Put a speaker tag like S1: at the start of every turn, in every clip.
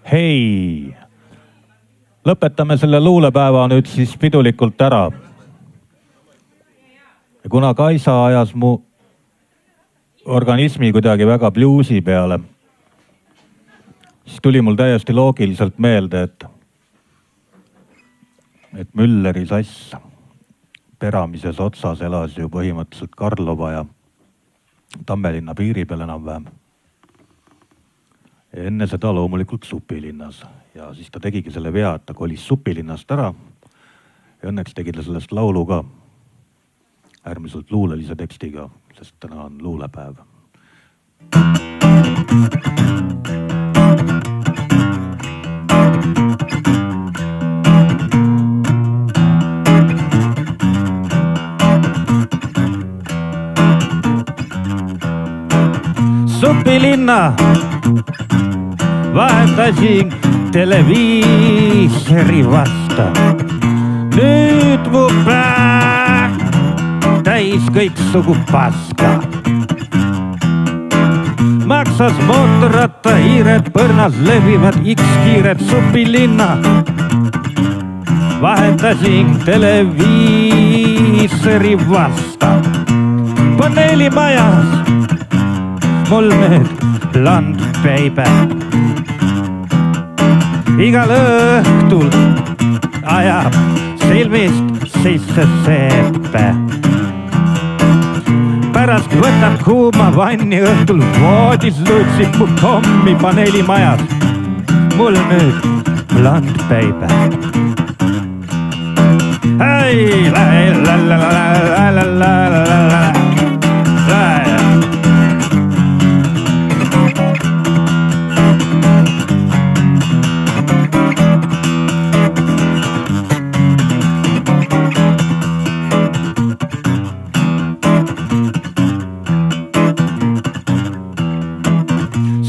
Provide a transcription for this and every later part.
S1: Hei, lõpetame selle luulepäeva nüüd siis pidulikult ära. Ja kuna Kaisa ajas mu organismi kuidagi väga bluusi peale, siis tuli mul täiesti loogiliselt meelde, et Mülleri sass Peramises otsas elas ju põhimõtteliselt Karlova ja Tammelinna piiri peal enam-vähem. Enne seda loomulikult Supilinnas ja siis ta tegigi selle vea, et ta kolis Supilinnast ära ja õnneks tegi ta sellest laulu ka äärmiselt luulelise tekstiga, sest täna on luulepäev. Supilinna vahetasin televiisori vasta. Nüüd mu pää täis kõiksugu paska. Maksas mootorratta hiired, põrnas levivad X-kiired. Supilinna vahetasin televiisori vasta. Paneelimajas mul nüüd blond baby. Igal õhtul ajab silmist sisse seepe. Pärast võtab kuuma vanni õhtul voodis lutsib mu kommi paneelimajas. Mul nüüd blond baby. Hei, la la la la la la la la la.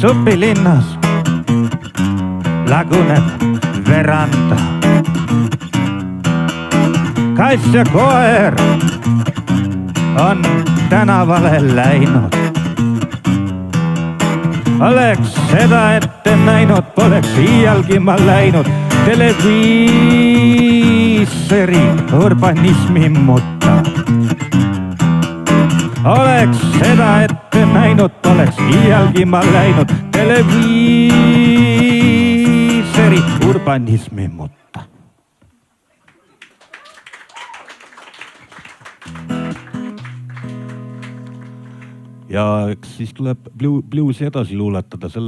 S1: Supilinnas laguneb veranda. Kass ja koer on tänavale läinud. Oleks seda ette näinud, poleks iialgi ma läinud televiisori urbanismi mutta. Oleks seda ette näinud, poleks iialgi ma läinud televiisori urbanismi mutta. Ja eks siis tuleb bluusi edasi luuletada, see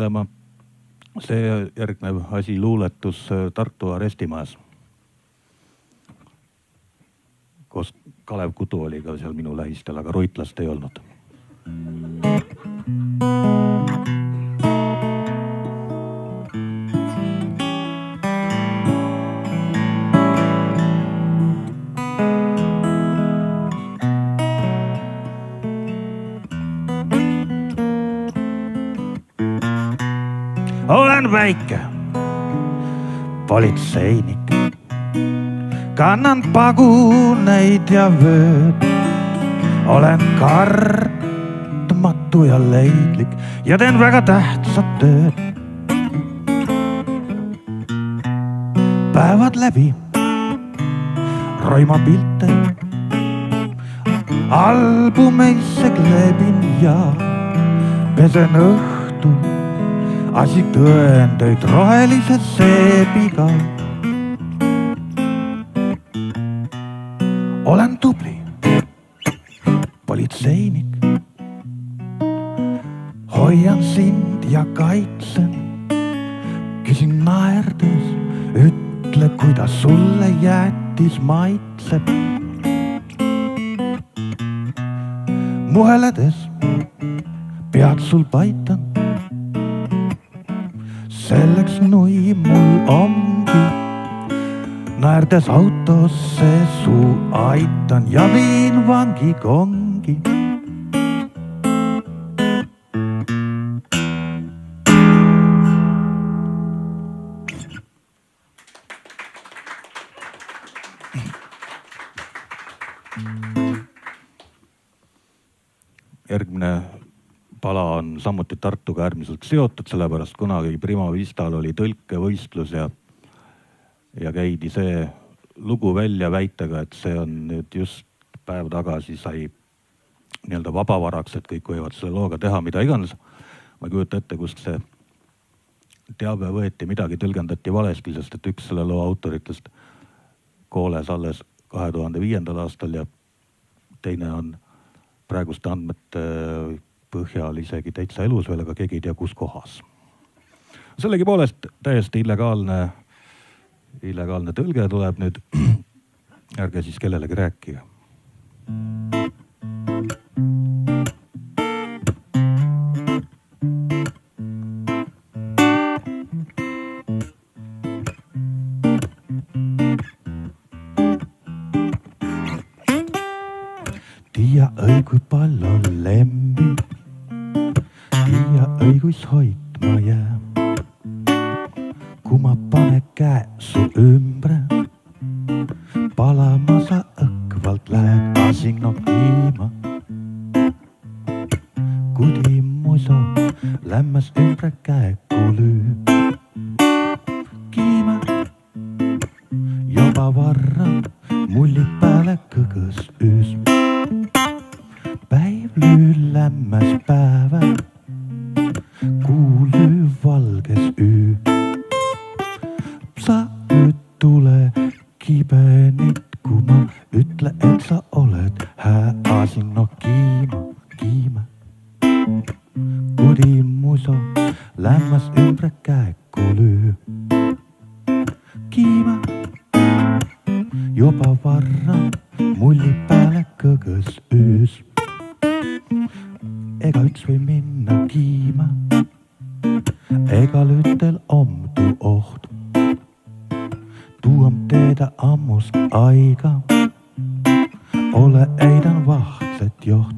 S1: järgnev asi luuletus Tartu arestimajas. Koos Kalev Kudu oli ka seal minu lähistel, aga Ruitlast ei olnud. Olen väike politseinik. Kannan paguneid ja vööd. Olen kartmatu ja leidlik ja teen väga tähtsat tööd. Päevad läbi roima pilte albumeisse kleebin ja pesen õhtul asitõendeid rohelise seebiga. Olen tubli politseinik. Hoian sind ja kaitsen. Küsin naerdes, ütle, kuidas sulle jäätis maitseb. Muheledes pead sul paitan. Selleks nui mul ongi. Naerdes autosse su aitan ja viin vangi kongi. Järgmine pala on samuti Tartuga äärmiselt seotud, sellepärast kunagi Prima Vistal oli tõlkevõistlus ja käidi see lugu välja väitega, et see on nüüd just päev tagasi sai nii-öelda vabavaraks, et kõik võivad selle looga teha mida iganes. Ma ei kujuta ette, kust see teave võeti, midagi tõlgendati valesti, sest et üks selle loo autoritest kooles alles 2005. aastal ja teine on praeguste andmete põhjal isegi täitsa elus veel, aga keegi ei tea, kus kohas. Sellegipoolest täiesti illegaalne tõlge tuleb nüüd. Ärge siis kellelegi rääkige.
S2: Tiia õi, kui palju lemmi, tiia õi, kuis hoidma jää. Kui ma pane käe su ümbre, palama sa õkvalt lähed asinno kiima. Kudi muiso lämmäs ümbre käeku lüüb. Kiima joba varra mulli pääle kõgõs üüs. Päiv lüü lämmäs päevä, kuu lüü valges üü. Sa nüüd tule kibenit, kui ma ütle, et sa oled hää asinno kiima, kiima. Kudi muso lämmäs ümbre käeku lüü. Kiima joba varra mulli pääle kõgõs üüs. Ega üks või minna kiima, ega lütel om tuu oht. Tuu on teedä ammust aika, ole eidän vahtset joht.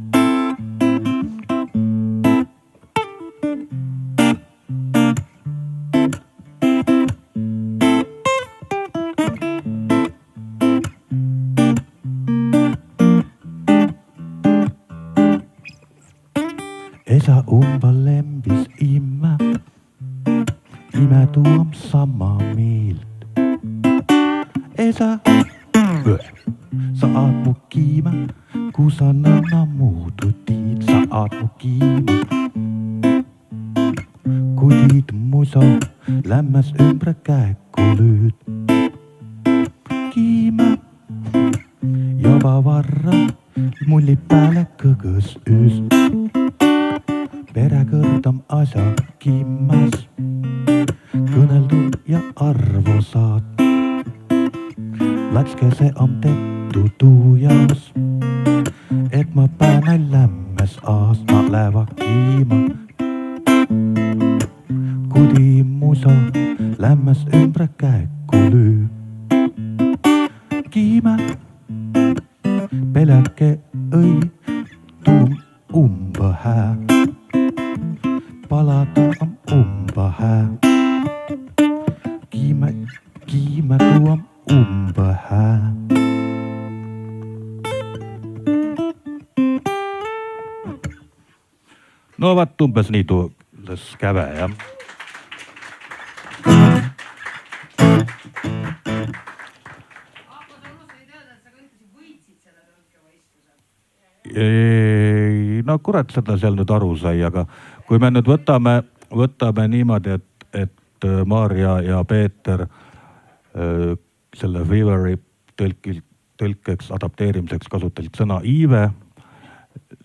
S2: Esa umba lempis imä tuom samaa miilt. Esa, sa aat mu kiima, ku sa nõnna muutu tiid, sa aat mu kiima. Kui tiid muso lämmäs ümbre käeku lüüd. Kiima joba varra mulli pääle kõgõs üüs. Pere kõrdam asja kimmas, kõneldu ja arvo saad. Latske see on tehtu tuu jaos, et ma päänä lämmes aas, ma lääva kiima. Kudi muso lämmes ümbre käeku lüü. Kiima peläke õi tuum umba hää. Palata on umba hää. Kiima tuu on umba hää.
S1: No vaat umbes nii tuules käve, jah. No kurat, seda seal nüüd aru sai, aga kui me nüüd võtame niimoodi, et Maarja ja Peeter selle Feveri tõlkeks adapteerimiseks kasutasid sõna iive,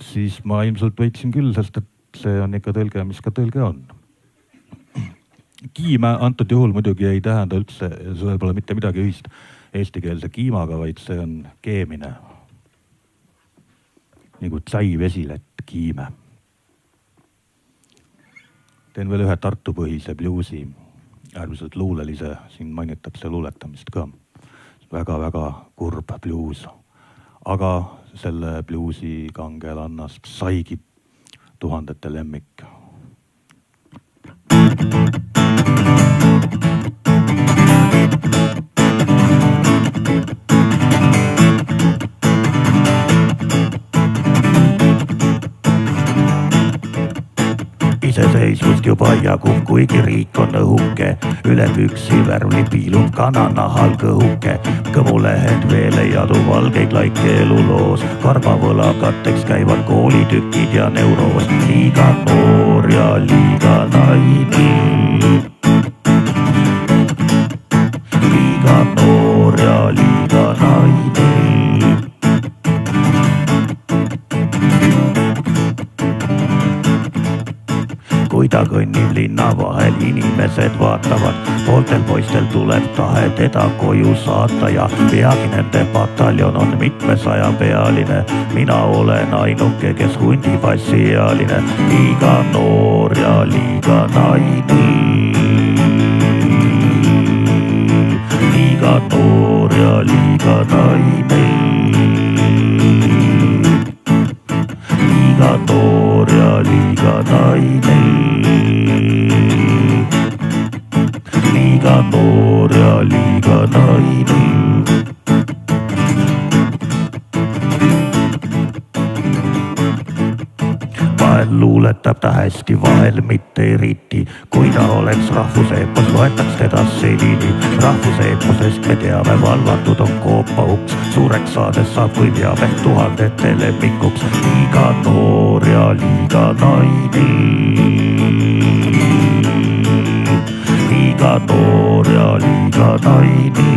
S1: siis ma ilmselt võiksin küll, sest et see on ikka tõlge, mis ka tõlge on. Kiima antud juhul muidugi ei tähenda üldse, sellel pole mitte midagi ühist eestikeelse kiimaga, vaid see on keemine. Nagu tsai vesilett kiime. Teen veel ühe Tartu-põhise bluusi, äärmiselt luulelise, siin mainitakse luuletamist ka. Väga-väga kurb bluus. Aga selle bluusi kangelannast saigi tuhandete lemmik.
S2: maalisust juba jagub, kuigi riik on õhuke. üle püksi värvli piilub kananahal kõhuke. kõmulehed veel ei adu valgeid laike eluloos. karbavõla katteks käivad koolitükid ja neuroos. liiga noor ja liiga naine. Liiga noor ja liiga naine. Kui ta kõnnib linna vahel, inimesed vaatavad. Pooltel poistel tuleb tahe teda koju saata ja peagi nende pataljon on 700 pealine. Mina olen ainuke, kes hundipassiealine. Liiga noor ja liiga naine. Liiga noor ja liiga naine. Liiga noor ja liiga naine. Liiga noor ja liiga naine. Vahel luuletab ta hästi, vahel mitte eriti. Kui ta oleks rahvuseepos, loetaks teda selili. Rahvuseeposest me teame, valvatud on Koopa uks. Suureks saades saab kui teab ehk tuhandete lemmikuks. Liiga noor ja liiga naine. Liiga noor ja liiga naine.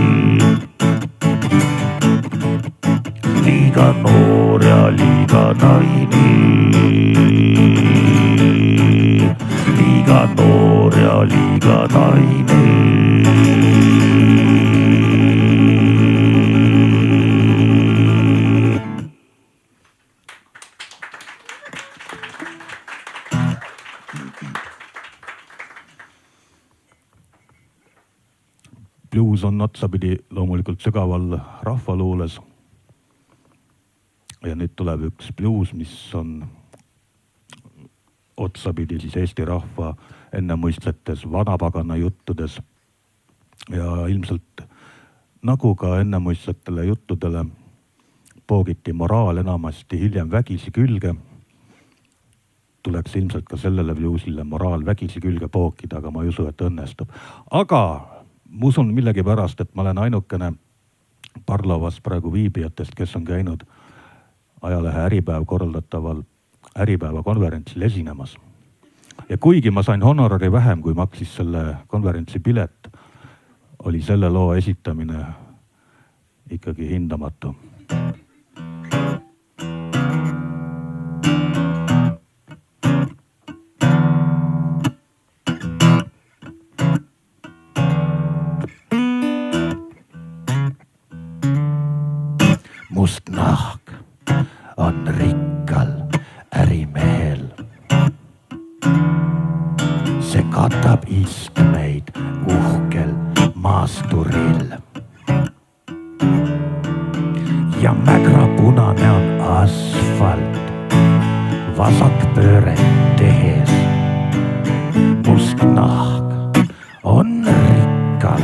S2: Liiga noor ja liiga naine. Liiga noor ja liiga naine.
S1: Blues on otsapidi loomulikult sügaval rahvaluules. Ja nüüd tuleb üks bluus, mis on otsapidi siis Eesti rahva ennemuistletes vanapagana juttudes. Ja ilmselt nagu ka ennemuistletele juttudele poogiti moraal enamasti hiljem vägisi külge. Tuleks ilmselt ka sellele bluusile moraal vägisi külge pookida, aga ma ei usu, et õnnestub. Aga ma usun millegipärast, et ma olen ainukene Parlovas praegu viibijatest, kes on käinud ajalehe Äripäev korraldataval Äripäeva konverentsil esinemas. Ja kuigi ma sain honorari vähem, kui maksis selle konverentsi pilet, oli selle loo esitamine ikkagi hindamatu.
S2: Must nahk on rikkal ärimehel. See katab istmeid uhkel maasturil. Ja mägrapunane on asfalt vasakpööret tehes. Must nahk on rikkal.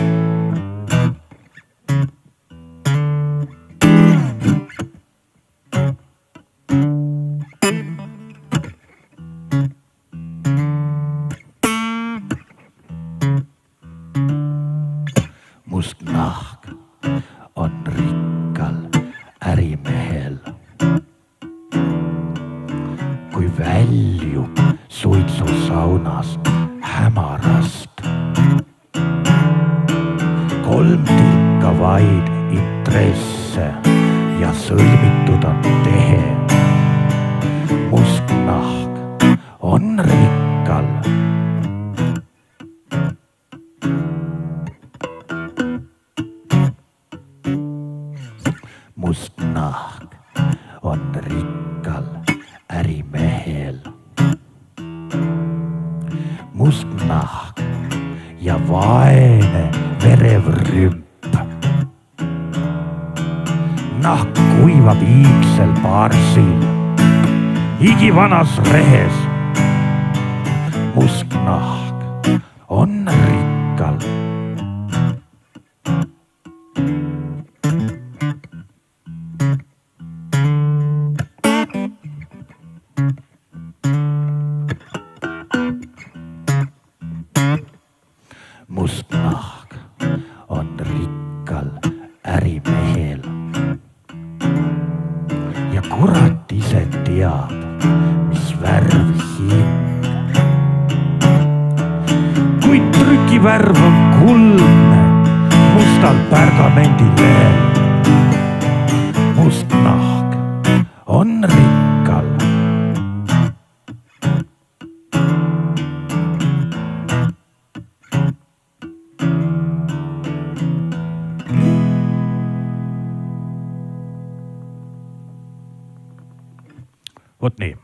S2: Must nahk on rikkal ärimehel. Kui väljub suitsusaunast hämarast, 3 tilka vaid intresse ja sõlmitud on tehe. Must nahk on rikkal. Must nahk on rikkal ärimehel. Must nahk ja vaene verev rümp. Nahk kuivab iigsel parsil, igivanas rehes. Must nahk on rikkal. kuid trükivärv on kuldne mustal pergamendilehel. Must nahk on rikkal.
S1: Vot nii.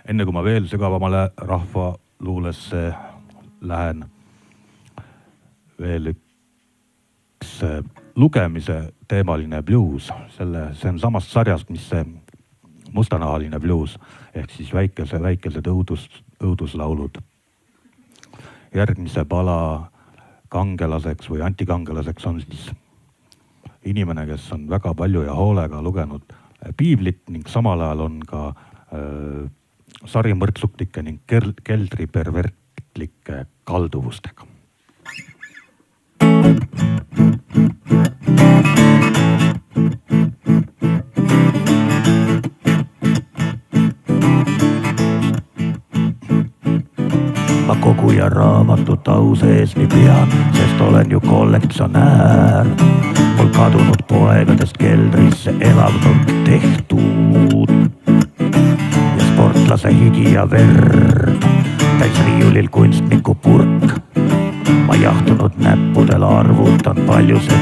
S1: Enne kui ma veel sügavamale rahvaluulesse lähen, veel üks lugemise teemaline bluus. See on samast sarjast, mis see mustanahaline bluus ehk siis väikesed õuduslaulud. Järgmise pala kangelaseks või antikangelaseks on siis inimene, kes on väga palju ja hoolega lugenud piiblit ning samal ajal on ka sarimõrtsuklike ning keldripervertlike kalduvustega.
S2: Ma koguja raamatut au sees nii pean, sest olen ju kollektsionäär. Mul kadunud poegadest keldrisse elavnurk tehtud ja sportlase higi ja verd täis riiulil kunstniku purk. Ma jahtunud näppudel arvutan, palju see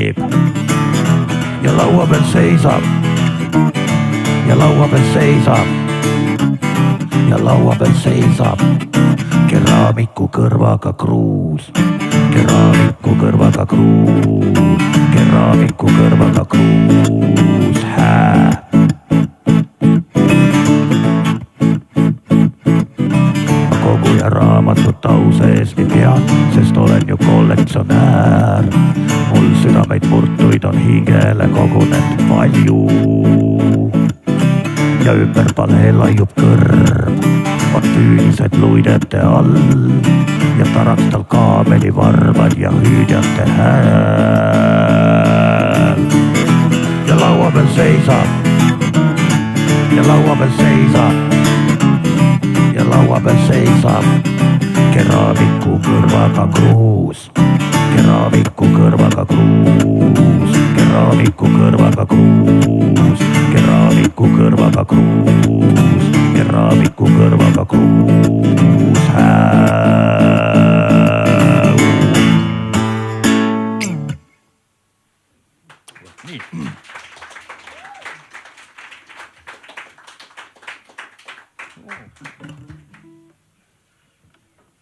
S2: teeb. Ja laua peal seisab, ja laua peal seisab, ja laua peal seisab keraamiku kõrvaga kruus, keraamiku kõrvaga kruus, keraamiku kõrvaga kruus, hää. Ma koguja raamatut au sees nii pean, sest olen ju kollektsionäär. Mul südameid murtuid on hingele kogunenud palju ja ümber palee laiub kõrv, on püünised luidete all ja tarakstal kaamelivarvad ja hüüdjate hääl. Ja laua peal seisab, ja laua peal seisab, ja laua peal seisab keraamiku kõrvaga kruus, keraamiku kõrvaga kruus, keraamiku kõrvaga kruus, keraamiku kõrvaga kruus, keraamiku kõrvaga kruus, hää.
S1: Nii.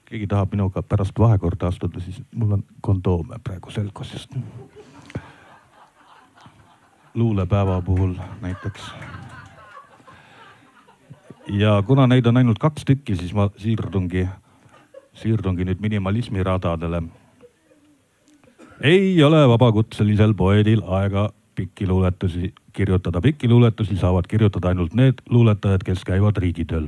S1: Keegi tahab minuga pärast vahekorda astuda, siis mul on kondoome praegu selgus just. Luulepäeva puhul näiteks. Ja kuna neid on ainult 2 tükki, siis ma siirdungi nüüd minimalismi radadele. Ei ole vabakutselisel poeedil aega pikki luuletusi kirjutada. Pikki luuletusi saavad kirjutada ainult need luuletajad, kes käivad riigitööl.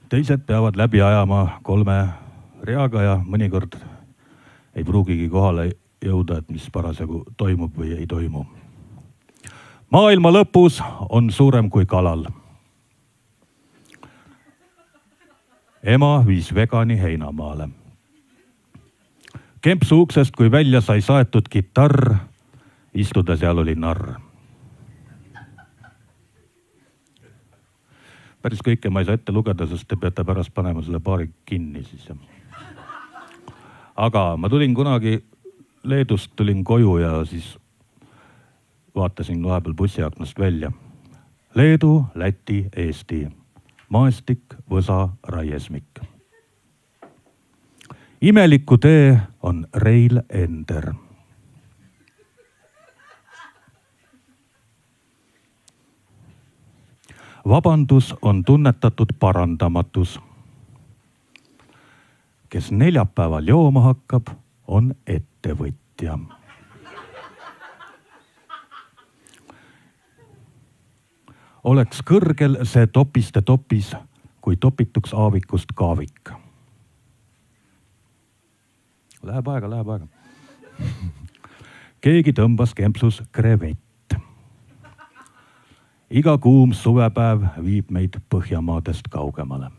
S1: Teised peavad läbi ajama 3 reaga ja mõnikord ei pruugigi kohale jõuda, et mis parasjagu toimub või ei toimu. Maailma lõpus on suurem kui kalal. Ema viis vegani heinamaale. Kempsu uksest, kui välja sai saetud kitarr, istuda seal oli narr. Päris kõike ma ei saa ette lugeda, sest te peate pärast panema selle paari kinni siis. Aga ma tulin kunagi Leedust, tulin koju ja siis vaatasin vahepeal bussiaknast välja. Leedu, Läti, Eesti. Maestik, Võsa, Raiesmik. Imeliku tee on Reil Ender. Vabandus on tunnetatud parandamatus. Kes neljapäeval jooma hakkab, on ettevõtja. Oleks kõrgel see topiste topis, kui topituks aavikust kaavik. Läheb aega. keegi tõmbas kempsus krevett. Iga kuum suvepäev viib meid Põhjamaadest kaugemale.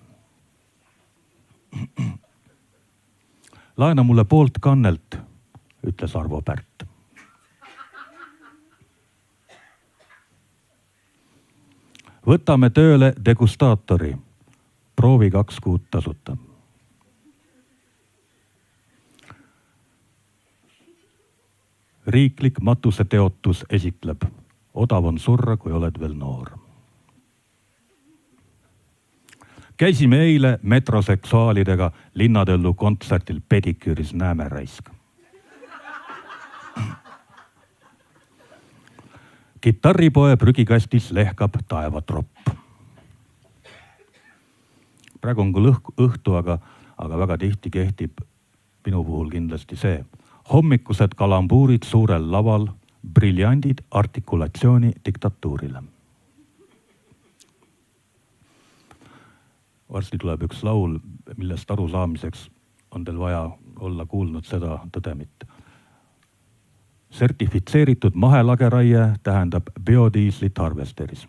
S1: Laena mulle poolt kannelt, ütles Arvo Pärt. Võtame tööle degustaatori. Proovi 2 kuud tasuta. Riiklik matuseteotus esitleb. Odav on surra, kui oled veel noor. Käisime eile metroseksuaalidega Linnatõllu kontsertil pediküüris Näeme raisk. Kitarripoe prügikastis lehkab taevatropp. Praegu on küll õhtu, aga väga tihti kehtib minu puhul kindlasti see. Hommikused kalambuurid suurel laval, briljandid artikulatsiooni diktatuurile. Varsti tuleb üks laul, millest aru saamiseks on teil vaja olla kuulnud seda tõdemit. Sertifitseeritud mahelageraie tähendab biodiislit harvesteris.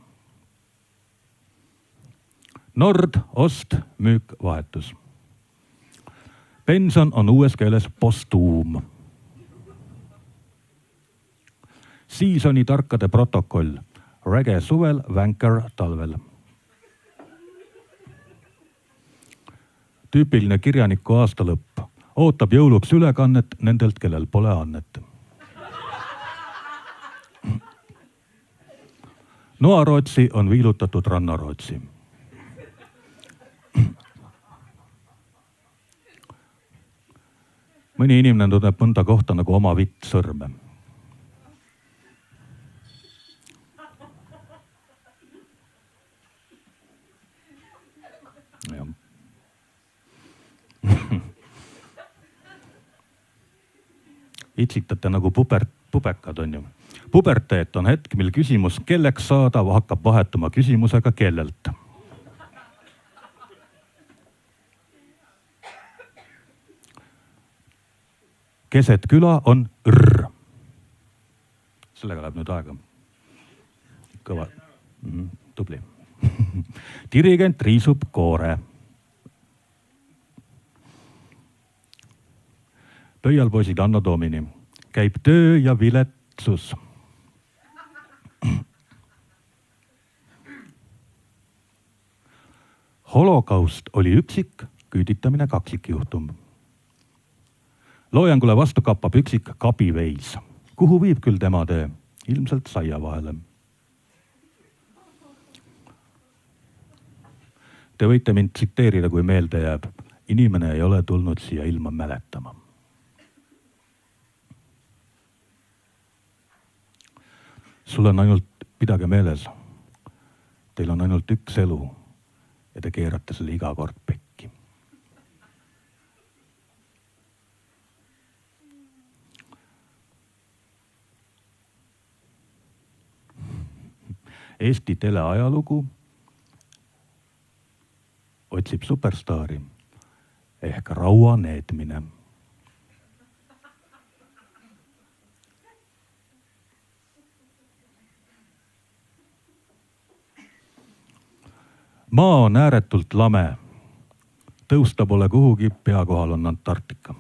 S1: Nord, ost, müük, vahetus. Pension on uues keeles postuum. Seasoni tarkade protokoll. Reggae suvel, Vanker talvel. Tüüpiline kirjaniku aastalõpp. Ootab jõuluks ülekannet nendelt, kellel pole annet. Noarootsi on viilutatud rannarootsi. Mõni inimene tunneb mõnda kohta nagu oma vitt sõrme. Itsitate nagu pubekad on ju. Puberteet on hetk, mil küsimus kelleks saada hakkab vahetuma küsimusega kellelt. Keset küla on R. Sellega läheb nüüd aega. Kõva. Tubli. Dirigent riisub koore. Pöialpoisid Anno Domini. Käib töö ja viletsus. Holokaust oli üksik, küüditamine kaksikjuhtum. Loojangule vastu kappab üksik kabiveis. Kuhu viib küll tema tee? Ilmselt saia vahele. Te võite mind tsiteerida, kui meelde jääb. Inimene ei ole tulnud siia ilma mäletama. Sul on ainult, pidage meeles, teil on ainult üks elu ja te keerate selle iga kord pekki. Eesti teleajalugu otsib superstaari ehk Raua neetmine. Maa on ääretult lame. Tõusta pole kuhugi, pea kohal on Antarktika.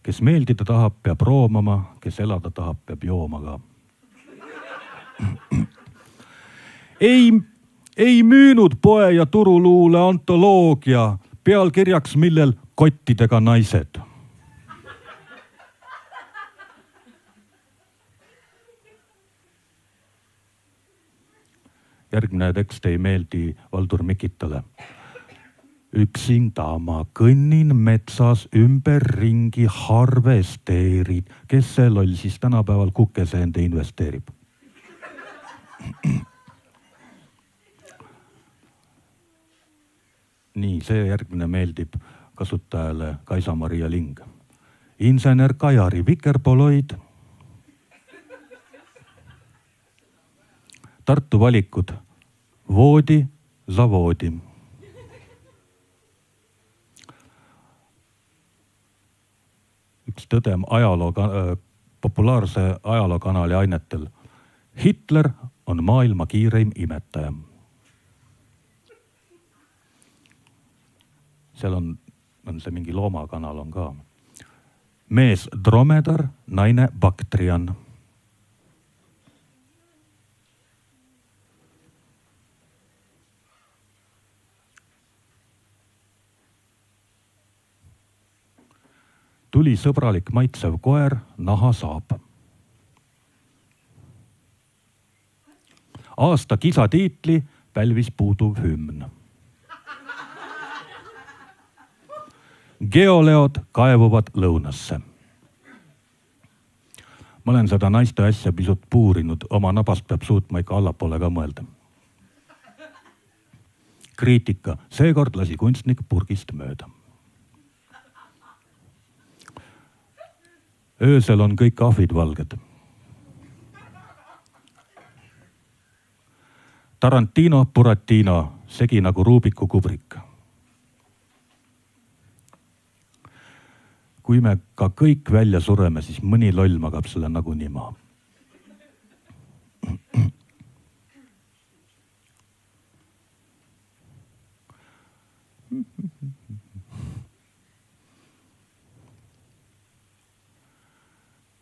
S1: Kes meeldida tahab, peab roomama, kes elada tahab, peab jooma ka. Ei müünud poe ja turuluule antoloogia, pealkirjaks millel kottidega naised. Järgmine tekst ei meeldi Valdur Mikitale. Üksinda ma kõnnin metsas ümber ringi harvesteerid. Kes see loll siis tänapäeval kukeseende investeerib? Nii, see järgmine meeldib kasutajale Kaisa-Maria Ling. Insener Kajari vikerpoloid. Tartu valikud. Voodi, zavoodi. üks tõdem populaarse ajalookanali ainetel. Hitler on maailma kiireim imetaja. Seal on see mingi loomakanal on ka. Mees dromedar, naine baktrian. Tuli sõbralik maitsev koer, naha saab. Aasta kisatiitli pälvis puuduv hümn. Geoleod kaevuvad lõunasse. Ma olen seda naiste asja pisut puurinud, oma nabast peab suutma ikka allapoole ka mõelda. Kriitika, seekord lasi kunstnik purgist mööda. Öösel on kõik ahvid valged. Tarantino, Buratino, segi nagu Rubiku kubrik. Kui me ka kõik välja sureme, siis mõni loll magab selle nagunii maha.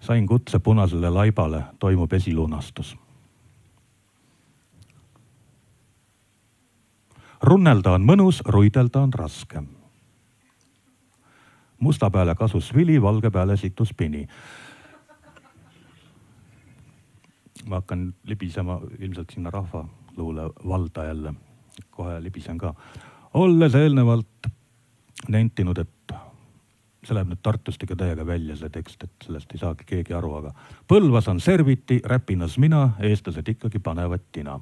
S1: Sain kutse punasele laibale, toimub esilunastus. Runnelda on mõnus, ruidelda on raske. Musta peale kasus vili, valge peale situs pini. Ma hakkan libisema ilmselt sinna rahvaluule valda jälle. Kohe libisen ka. Olles eelnevalt nentinud, et see läheb nüüd Tartust ikka täiega välja see tekst, et sellest ei saagi keegi aru, aga Põlvas on serviti, räpinas mina, eestlased ikkagi panevad tina.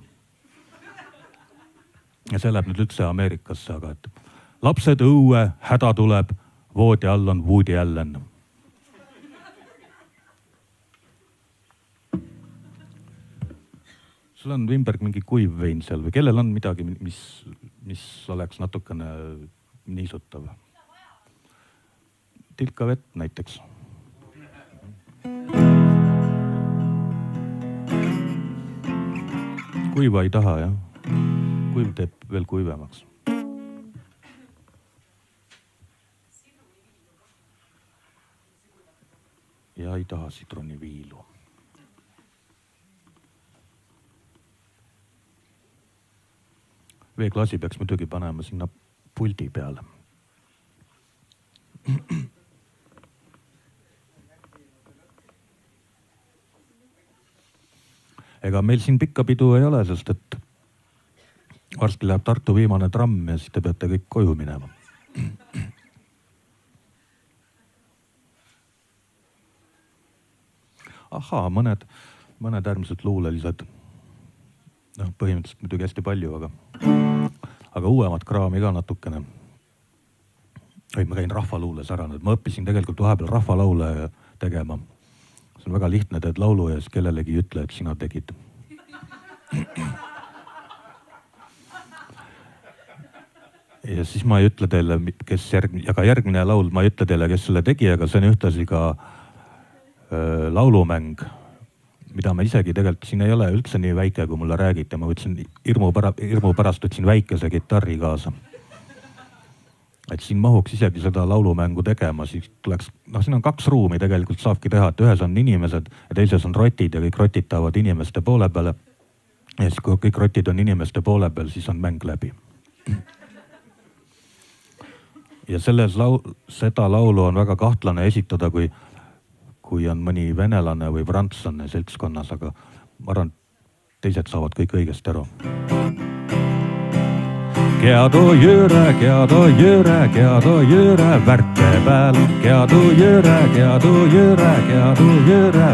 S1: Ja see läheb nüüd üldse Ameerikasse, aga et lapsed õue, häda tuleb, voodi all on Woody Allen. Sul on Wimberg mingi kuiv vein seal või kellel on midagi, mis oleks natukene niisutav? Tilka vett näiteks. Kuiva ei taha, jah. Kuiv teeb veel kuivemaks. Ja ei taha sitroniviilu. Veeklaasi peaks muidugi panema sinna puldi peale. Ega meil siin pikka pidu ei ole, sest et varsti läheb Tartu viimane tramm ja siis te peate kõik koju minema. Ahaa, mõned äärmiselt luulelised. No, põhimõtteliselt muidugi hästi palju, aga uuemat kraami ka natukene. Ma käin rahvaluules ära. Ma õppisin tegelikult vahepeal rahvalaule tegema. See on väga lihtne, teed laulu ja siis kellelegi ütle, et sina tegid. Ja siis ma ei ütle teile, aga järgmine laul, ma ei ütle teile, kes selle tegi, aga see on ühtlasi ka laulumäng, mida ma isegi tegelikult, siin ei ole üldse nii väike, kui mulle räägite. Ma võtsin hirmu pärast võtsin väikese gitarri kaasa. Et siin mahuks isegi seda laulumängu tegema, siis tuleks, siin on 2 ruumi tegelikult saabki teha, et ühes on inimesed ja teises on rotid ja kõik rotitavad inimeste poole peale. Ja siis kui kõik rotid on inimeste poole peal, siis on mäng läbi. Ja seda laulu on väga kahtlane esitada, kui on mõni venelane või prantslane seltskonnas, aga ma arvan, teised saavad kõik õigesti aru. Keadu jõre, värte peal. Keadu jõre,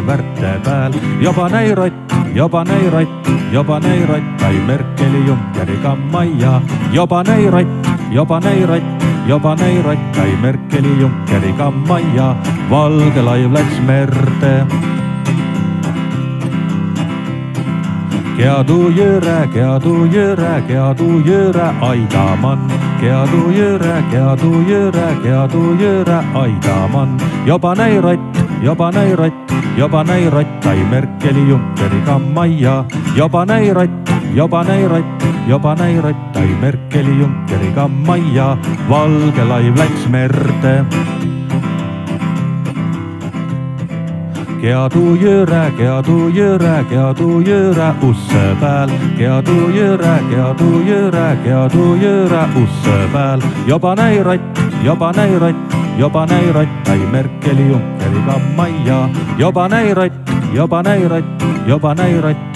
S1: värte peal. Joba nei rott, ai Merkeli Junckeri kammaja. Joba nei rott, ai Merkeli Junckeri kammaja. Valge laiv läks merde. Keadu jõre, aidaman. keadu jõre aidaman. Joba näi rott, ai Merkeli Junckeri kammaja. Joba näi rott, ai Merkeli Junckeri kammaja. Valge laiv läks merde. Keadu jõre usse pääl. Keadu jõre usse pääl. Joba näi rott, ai Merkeli Junckeri kammaja. Joba näi rott,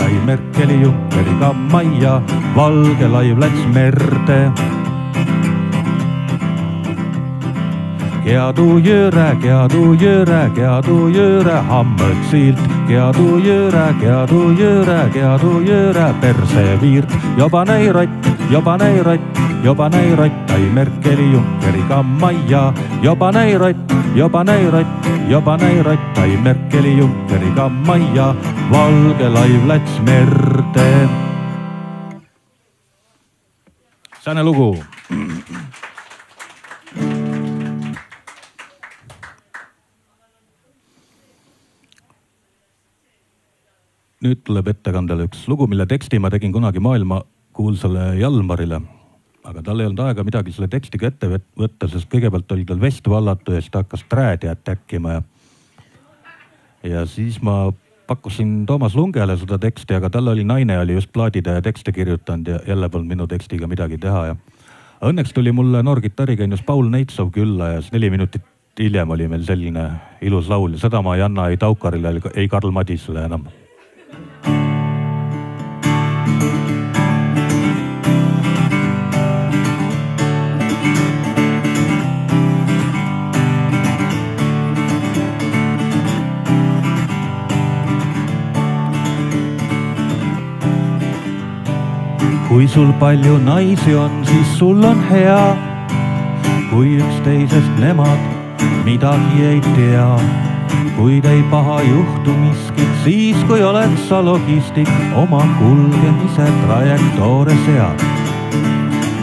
S1: ai Merkeli Junckeri kammaja. Valge laiv läks merde. Keadu jõre hammõd silt. Keadu jõre perseviirt. Joba näi rott, ai Merkeli Junckeri kammaja. Joba näi rott, ai Merkeli Junckeri kammaja. Valge laiv läks merde. Sääne lugu. Nüüd tuleb ettekandele üks lugu, mille teksti ma tegin kunagi maailmakuulsale Jalmarile. Aga tal ei olnud aega midagi selle tekstiga ette võtta, sest kõigepealt oli tal vest vallatu ja siis ta hakkas träädjat täkkima. Ja siis ma pakkusin Toomas Lungele seda teksti, aga tal oli naine, oli just plaaditäie tekste kirjutanud ja jälle polnud minu tekstiga midagi teha. Ja õnneks tuli mulle noor kitarrikeenus Paul Neitsov külla ja 4 minutit hiljem oli meil selline ilus laul. Ja seda ma ei anna ei Taukarile, ei Karl Madisele enam. Kui sul palju naisi on, siis sul on hea. Kui üksteisest nemad midagi ei tea. Kuid ei paha juhtu miskit, siis kui oled sa logistik, oma kulgemise trajektoore sead.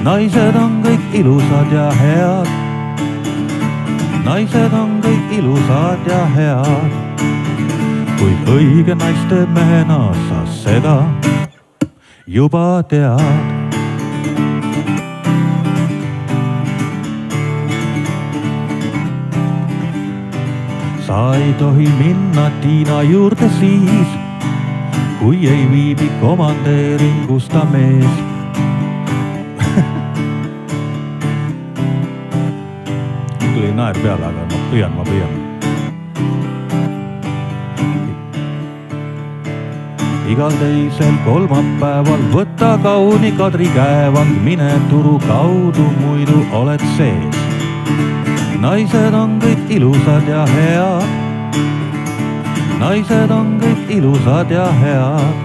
S1: Naised on kõik ilusad ja head. Naised on kõik ilusad ja head. Kuid õige naiste mehena sa seda juba tead. Sa ei tohi minna Tiina juurde siis, kui ei viibi komandeeringus ta mees. Tuli naer peale, aga ma püüan. Igal teisel kolmapäeval võta kauni Kadri käevang, mine turu kaudu, muidu oled sees. Naised on kõik ilusad ja head. Naised on kõik ilusad ja head.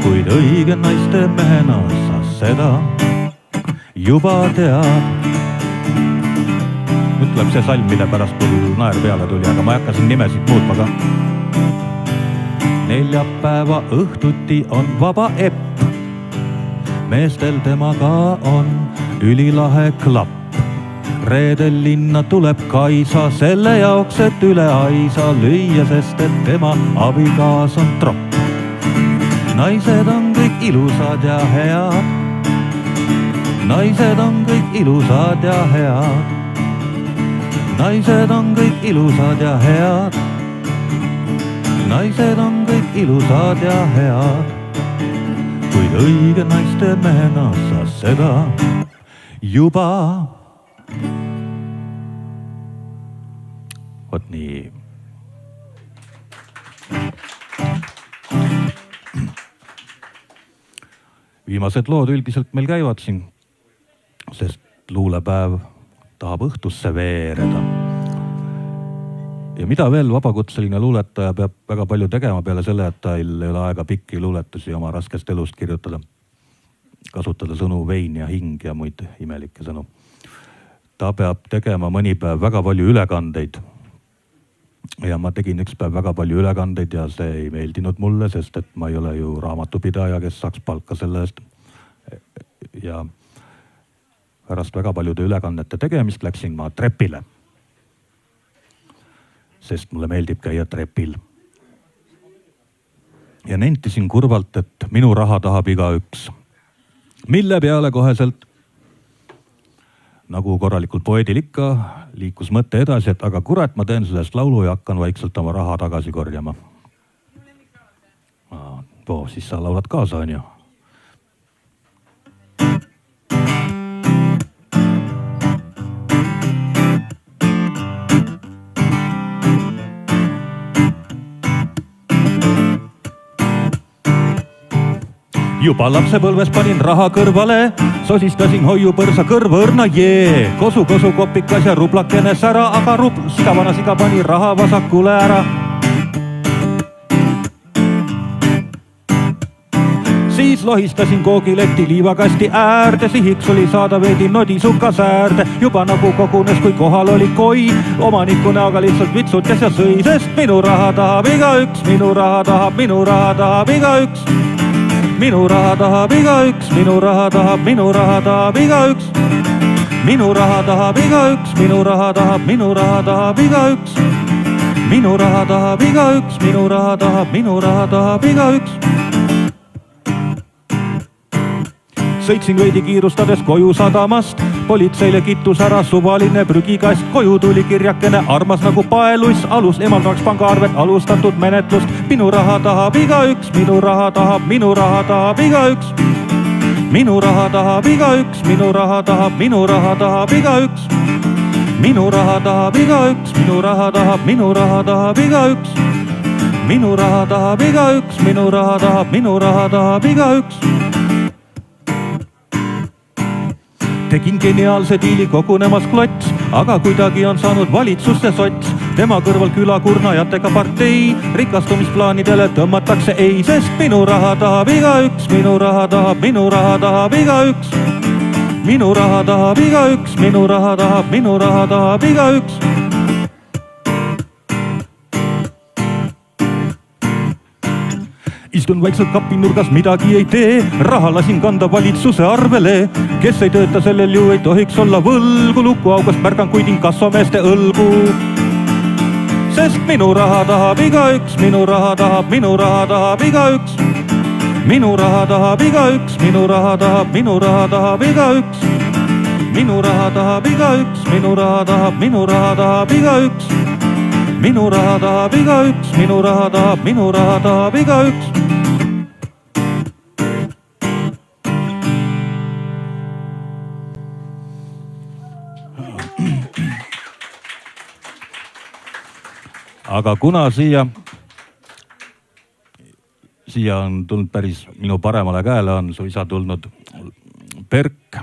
S1: Kuid õige naiste mehena sa seda juba tead. Nüüd tuleb see salm, mille pärast mul naer peale tuli, aga ma ei hakka siin nimesid muutma ka. Neljapäeva õhtuti on vaba epp. Meestel temaga on ülilahe klapp. Reedel linna tuleb Kaisa selle jaoks, et üle aisa lüüa, sest et tema abikaas on tropp. Naised on kõik ilusad ja head. Naised on kõik ilusad ja head. Naised on kõik ilusad ja head. Naised on kõik ilusad ja head. Kuid õige naiste mehena sa seda juba. Vot nii. Viimased lood üldiselt meil käivad siin, sest luulepäev tahab õhtusse veereda. Ja mida veel vabakutseline luuletaja peab väga palju tegema peale selle, et tal ei ole aega pikki luuletusi oma raskest elust kirjutada. Kasutada sõnu vein ja hing ja muid imelikke sõnu. Ta peab tegema mõni päev väga palju ülekandeid. Ja ma tegin üks päev väga palju ülekandeid ja see ei meeldinud mulle, sest et ma ei ole ju raamatupidaja, kes saaks palka selle eest. Ja pärast väga paljude ülekannete tegemist läksin ma trepile. Sest mulle meeldib käia trepil. Ja nentisin kurvalt, et minu raha tahab igaüks. Mille peale koheselt, nagu korralikult poeedil ikka, liikus mõte edasi, et aga kurat, ma teen sellest laulu ja hakkan vaikselt oma raha tagasi korjama. Siis sa laulad kaasa, on ju. Juba lapsepõlves panin raha kõrvale, sosistasin hoiupõrsa kõrvõrna, Kosu kopikas ja rublakene sära, aga sigavana siga pani raha vasakule ära. Siis lohistasin koogileti liivakasti äärde, sihiks oli saada veidi nodisuka säärde. Juba nagu kogunes, kui kohal oli koi, omaniku näoga lihtsalt vitsutas ja sõi, sest minu raha tahab igaüks, minu raha tahab, minu raha tahab igaüks. Minu raha tahab igaüks, minu raha tahab, minu raha tahab igaüks. Minu raha tahab igaüks, minu raha tahab, minu raha tahab igaüks. Minu raha tahab igaüks, minu raha tahab, minu raha tahab igaüks. Sõitsin veidi kiirustades koju sadamast, politseile kittus ära suvaline prügikast. Koju tuli kirjakene armas nagu paeluss, alus emaldaks pangaarvet, alustatud menetlust. Minu raha tahab igaüks, minu raha tahab, minu raha tahab igaüks. Minu raha tahab igaüks, minu raha tahab, minu raha tahab igaüks. Minu raha tahab igaüks, minu raha tahab, minu raha tahab igaüks. Minu raha tahab igaüks, minu raha tahab, minu raha tahab igaüks. Tegin geniaalse diili kogunemas klots, aga kuidagi on saanud valitsusse sots. Tema kõrval külakurnajatega partei, rikastumisplaanidele tõmmatakse ei, sest minu raha tahab igaüks, minu raha tahab, minu raha tahab igaüks. Minu raha tahab igaüks, minu raha tahab, minu raha tahab igaüks. Istun vaikselt kapinurgas, midagi ei tee, raha lasin kanda valitsuse arvele. Kes ei tööta, sellel ju ei tohiks olla võlgu, lukuaugast märgan kuid inkassomeeste õlgu. Sest minu raha tahab igaüks, minu raha tahab, minu raha tahab igaüks. Minu raha tahab igaüks, minu raha tahab, minu raha tahab igaüks. Minu raha tahab igaüks, minu raha tahab, minu raha tahab igaüks. Minu raha tahab igaüks, minu raha tahab, minu raha tahab igaüks. Aga kuna siia on tulnud päris minu paremale käele, on suisa tulnud Berk,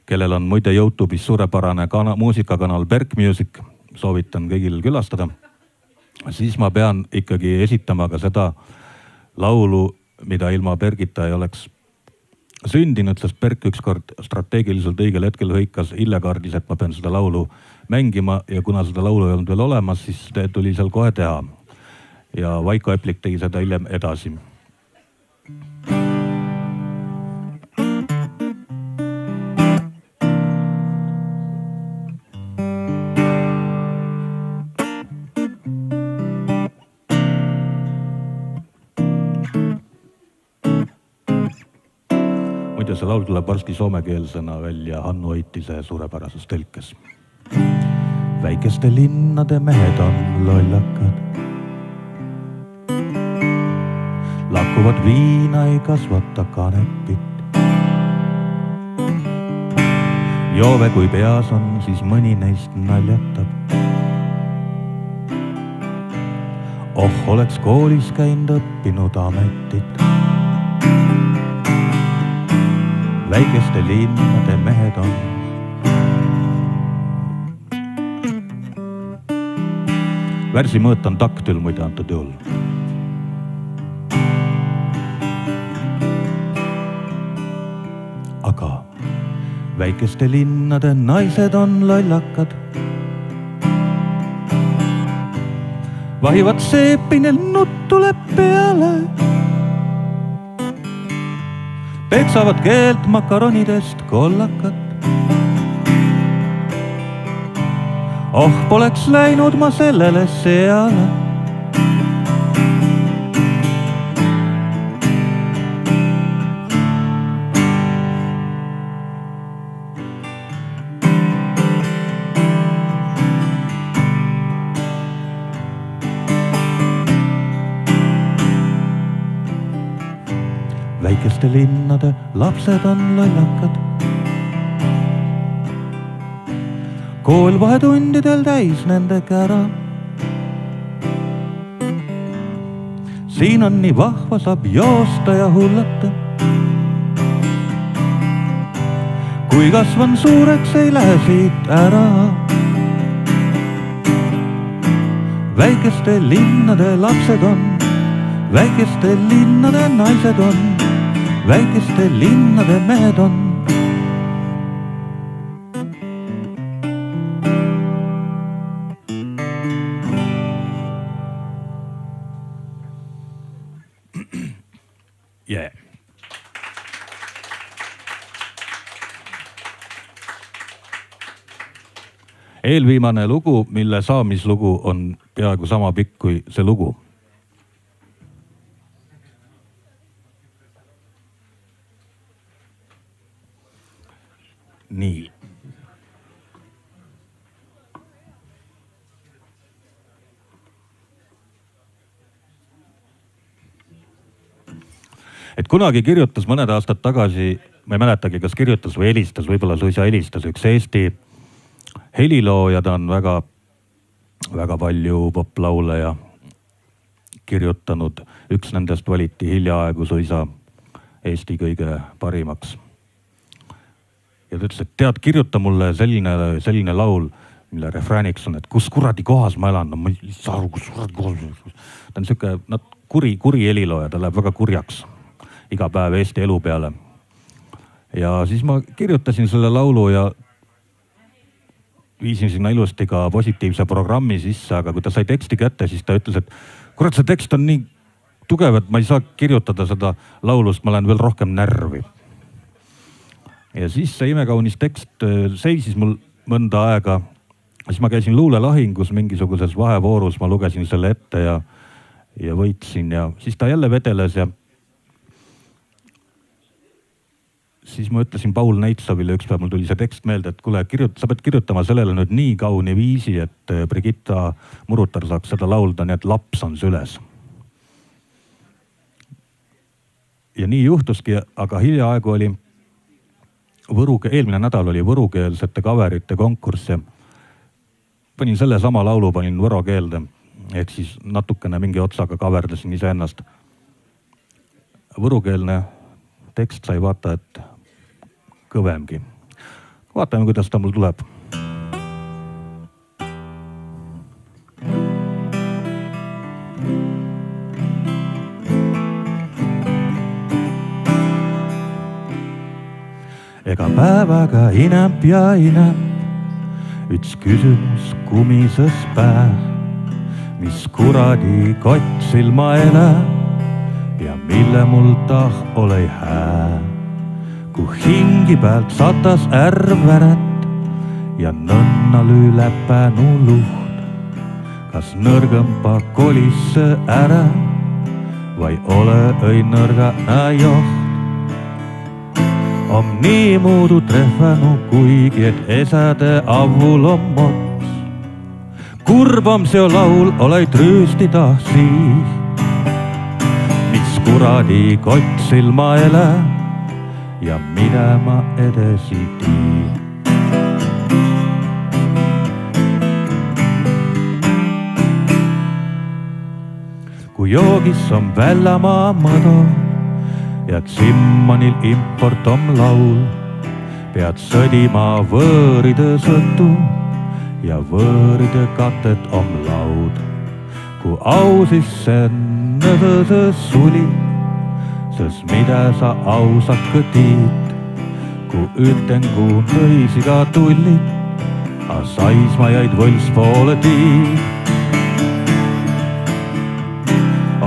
S1: kellel on muide YouTube'is suurepärane muusikakanal Berk Music, soovitan kõigil külastada, siis ma pean ikkagi esitama ka seda laulu, mida ilma Bergita ei oleks sündinud, sest Berk ükskord strateegiliselt õigel hetkel hõikas Illekaardis, et ma pean seda laulu mängima ja kuna seda laulu ei olnud veel olemas, siis tuli seal kohe teha. Ja Vaiko Eplik tegi seda hiljem edasi. Muide, see laul tuleb varsti soomekeelsena välja Hannu Oitise suurepärases tõlkes. Väikeste linnade mehed on lollakad. Lakkuvad viina, ei kasvata kanepit. Joove kui peas on, siis mõni neist naljatab. Oleks koolis käinud õppinud ametit. Väikeste linnade mehed on. Värsi mõõt on taktil muide antud juhul. Aga väikeste linnade naised on lollakad. Vahivad seepi, neil nutt tuleb peale. Peksavad keelt makaronidest kollakad. Oh, poleks läinud ma sellele seale. Väikeste linnade lapsed on lollakad. Kool vahetundidel täis nende kära. Siin on nii vahva, saab joosta ja hullata. Kui kasvan suureks, ei lähe siit ära. Väikeste linnade lapsed on, väikeste linnade naised on, väikeste linnade mehed on. Yeah. Eelviimane lugu, mille saamislugu on peaaegu sama pikk kui see lugu. Nii. Et kunagi kirjutas mõned aastad tagasi, ma ei mäletagi, kas kirjutas või helistas, võib-olla suisa helistas üks Eesti helilooja, ta on väga palju poplaule ja kirjutanud. Üks nendest valiti hiljaaegu suisa Eesti kõige parimaks. Ja ta ütles, et tead, kirjuta mulle selline laul, mille refrääniks on, et kus kuradi kohas ma elan. No ma ei saa aru, kus kuradi kohas. Ta on siuke kuri helilooja, ta läheb väga kurjaks iga päev Eesti elu peale. Ja siis ma kirjutasin selle laulu ja viisin sinna ilusti ka positiivse programmi sisse, aga kui ta sai teksti kätte, siis ta ütles, et kurat, see tekst on nii tugev, et ma ei saa kirjutada seda laulust, ma lähen veel rohkem närvi. Ja siis see imekaunis tekst seisis mul mõnda aega. Siis ma käisin luulelahingus mingisuguses vahevoorus, ma lugesin selle ette ja võitsin ja siis ta jälle vedeles ja siis ma ütlesin Paul Neitsovile üks päev, mul tuli see tekst meelde, et kuule, sa pead kirjutama sellele nüüd nii kauni viisi, et Brigitta Murutar saaks seda laulda, nii et laps on süles. Ja nii juhtuski, aga hiljaaegu oli eelmine nädal oli võrukeelsete kaverite konkurss ja panin selle sama laulu, panin võro keelde, ehk siis natukene mingi otsaga kaverdasin iseennast. Võrukeelne tekst sai vaata, et kõvemgi. Vaatame, kuidas ta mul tuleb. Ega päevaga inämp ja inämp, üks küsimus kumises päev, mis kuradi kotsil ma elän ja mille mul tah ole hää. Ku hingi pealt satas ärväret ja nõnna lüü läpänu luht. Kas nõrgõmpa kolisse ära vai ole õi nõrga joht? On nii muudu trehvanu kuigi, et esäde avul on mots. Kurbam seo laul oleit rüüstida siis, mis kuradi kotsil ma elän ja mida ma edasi tiin. Kui joogis on vällamaa mõdo ja Zimmanil import on laul, pead sõdima võõride sõtu ja võõride katet on laud. Kui au sisse nõdõse suli, sest mida sa ausakka tiid, kui üten kuun tõisiga tullid, a saisma jäid võls poole tiid.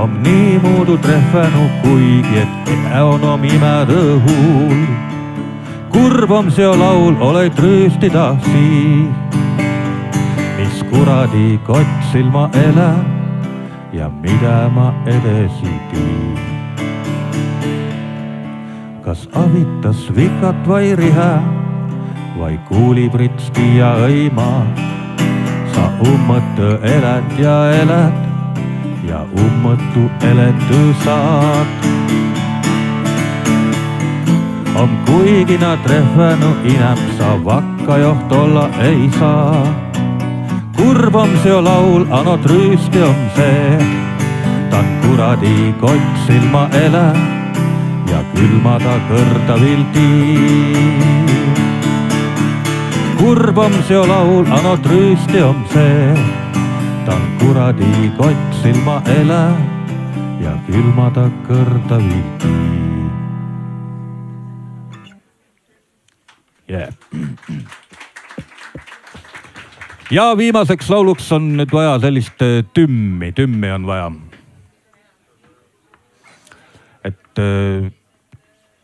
S1: On nii muudu trehvenu kuigi, et on om imädõ huul. kurb on see laul, oled rüüstida sii. Mis kuradi kotsil ma elan ja mida ma edasi tiin. Kas avitas vikat vai rihe vai kuulipritski ja õimaa. Sa ummõttu elät ja ummõttu eletty saat. On kuigi na trehvänu inem, sa vakka joht olla ei saa. Kurb on see laul, anot rüüsti on see. Tan kuradi kotsil ma elän ja külmada kõrda viltiin. Kurb on see laul, anot rüüsti on see. Tan kuradi kotsil ma elän ja külmada kõrda viltiin. Yeah. Ja viimaseks lauluks on nüüd vaja sellist tümmi on vaja. Et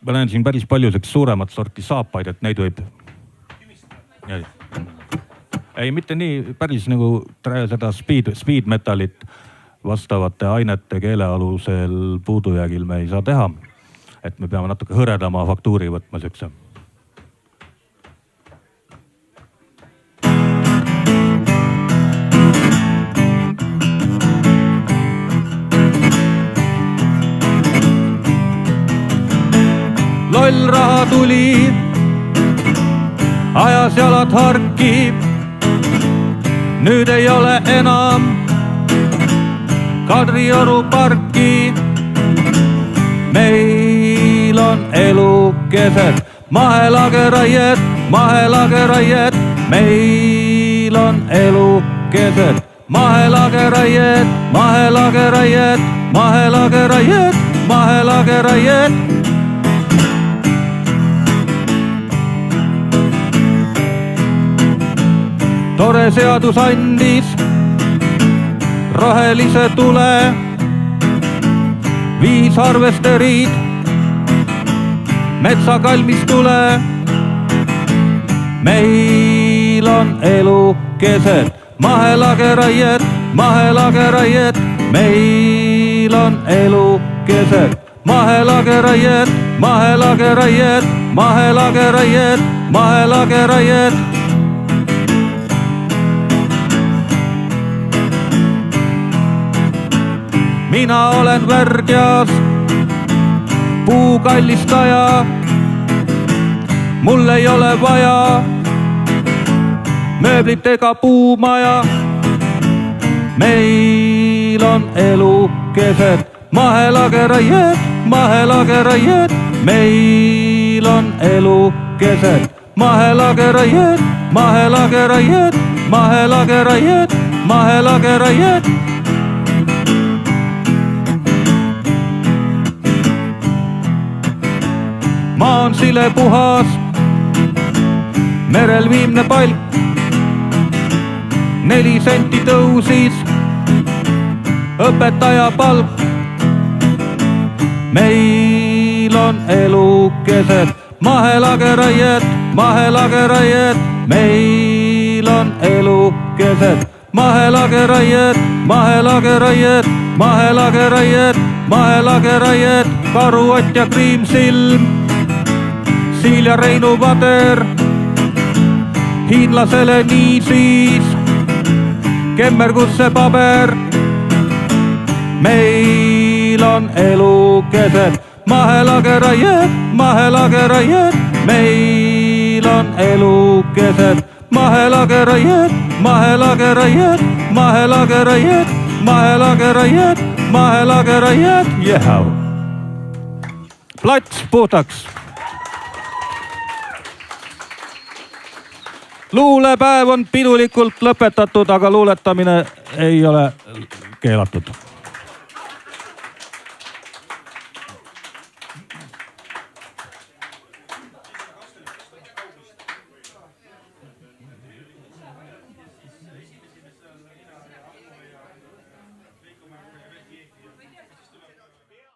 S1: ma näen siin päris palju suuremat sorti saapaid, et neid võib. Ei, mitte nii päris nagu seda speed metalit vastavate ainete keelealusel puudujäägil me ei saa teha. Et me peame natuke hõredama faktuuri võtma siukse. Loll raha tuli, ajas jalad harki. Nüüd ei ole enam Kadrioru parki. Meil on elukesed mahelageraied. Meil on elukesed mahelageraied. Tore seadus andis rohelise tule, 5 harvesterid metsakalmistule. Meil on elukesed mahelageraied. Meil on elukesed mahelageraied. Mina olen värdjas puukallistaja. Mul ei ole vaja mööblit ega puumaja. Meil on elukesed mahelageraied. Meil on elukesed mahelageraied. Maa on sile puhas, merel viimne palk. 4 senti tõusis õpetaja palk. Meil on elukesed mahelageraied. Meil on elukesed mahelageraied. Karuott ja kriimsilm, Siil ja Reinu Vader, hiinlasele niisiis kemmergusse paber. Meil on elukesed mahelageraied. Meil on elukesed mahelageraied. Jehau. Plats puhtaks. Luulepäev on pidulikult lõpetatud, aga luuletamine ei ole keelatud.